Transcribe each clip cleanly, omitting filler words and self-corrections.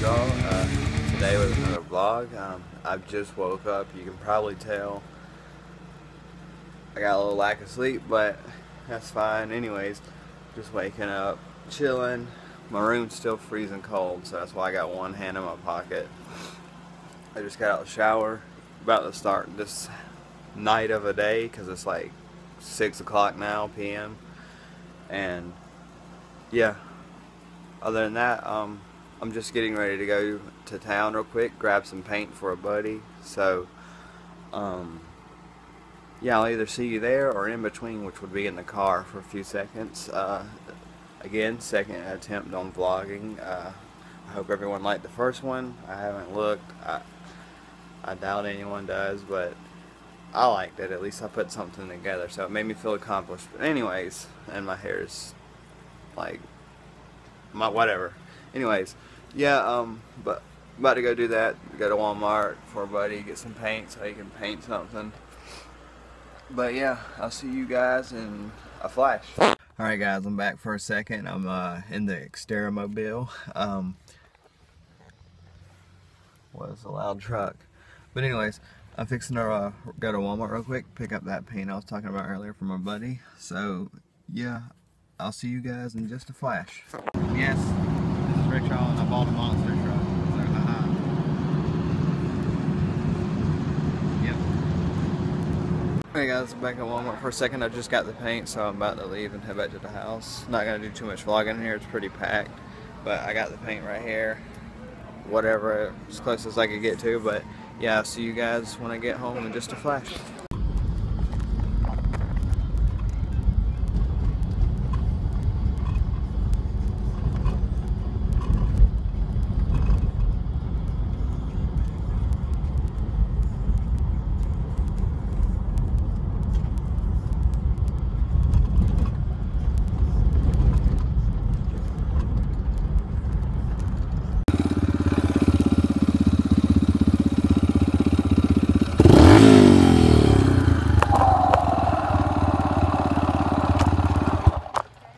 y'all. Today with another vlog. I've just woke up. You can probably tell I got a little lack of sleep, but that's fine. Anyways, just waking up, chilling. My room's still freezing cold, so that's why I got one hand in my pocket. I just got out of the shower, about to start this night of a day because it's like 6 o'clock now p.m. and yeah, other than that, I'm just getting ready to go to town real quick, grab some paint for a buddy. So yeah, I'll either see you there or in between, which would be in the car for a few seconds. Again, second attempt on vlogging. I hope everyone liked the first one. I haven't looked. I doubt anyone does, but I liked it. At least I put something together, so it made me feel accomplished. But anyways, and my hair is like my whatever. Anyways, yeah, but about to go do that. Go to Walmart for a buddy, get some paint so he can paint something. But yeah, I'll see you guys in a flash. Alright guys, I'm back for a second. I'm in the Xterra-mobile. Was a loud truck. But anyways, I'm fixing to go to Walmart real quick, pick up that paint I was talking about earlier from my buddy. So yeah, I'll see you guys in just a flash. Yes, this is Rickshaw and I bought a monster truck. So haha. Yep. Hey guys, I'm back at Walmart for a second. I just got the paint, so I'm about to leave and head back to the house. Not gonna do too much vlogging here, it's pretty packed. But I got the paint right here. Whatever, as close as I could get to, but yeah, I'll see you guys when I get home in just a flash.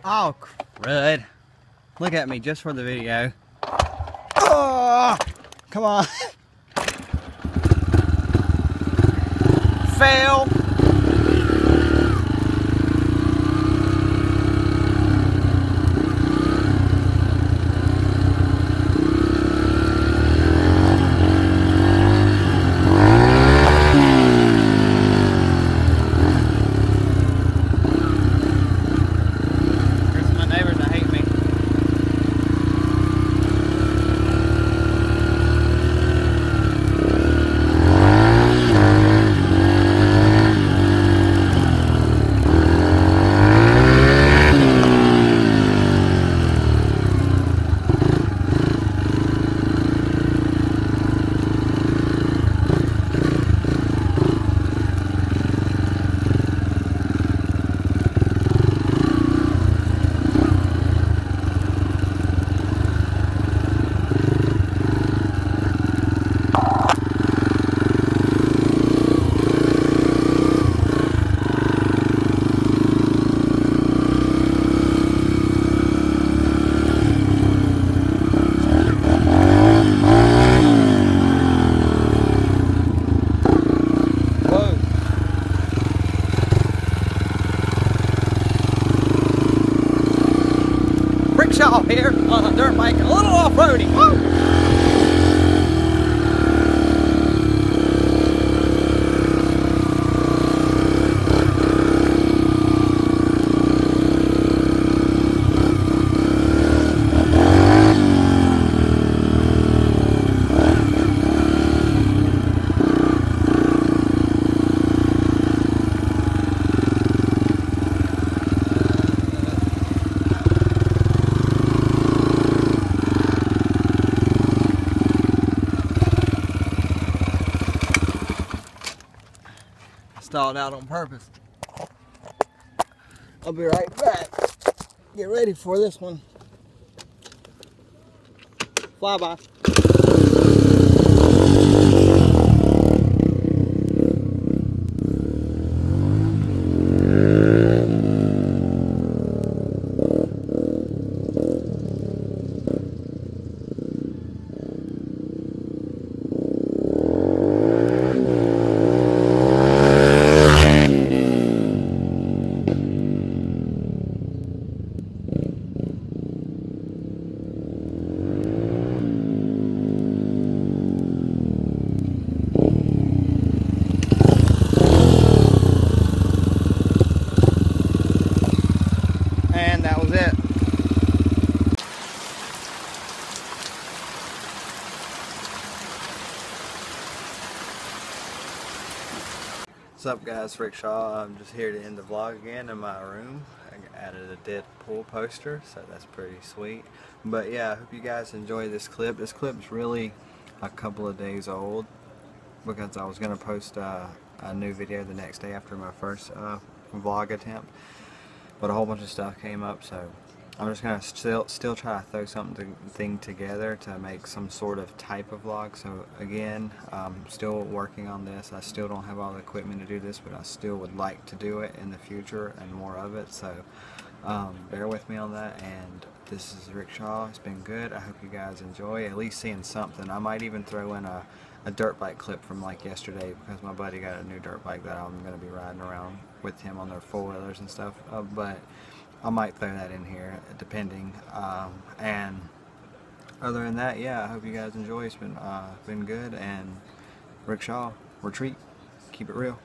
Oh, crud. Look at me just for the video. Oh, come on. Fail. Rickshaw here on a dirt bike, a little off-roady. Stalled out on purpose. I'll be right back. Get ready for this one. Flyby. What's up guys, Rick Shaw. I'm just here to end the vlog again in my room. I added a Deadpool poster, so that's pretty sweet. But yeah, I hope you guys enjoy this clip. This clip's really a couple of days old because I was going to post a new video the next day after my first vlog attempt. But a whole bunch of stuff came up, so I'm just going to still try to throw something together to make some sort of type of vlog. So again, I'm still working on this. I still don't have all the equipment to do this, but I still would like to do it in the future and more of it. So bear with me on that. And this is Rick Shaw. It's been good. I hope you guys enjoy at least seeing something. I might even throw in a dirt bike clip from like yesterday because my buddy got a new dirt bike that I'm going to be riding around with him on their four-wheelers and stuff. But I might throw that in here depending. And other than that, yeah, I hope you guys enjoy. It's been good. And Rick Shaw, retreat, keep it real.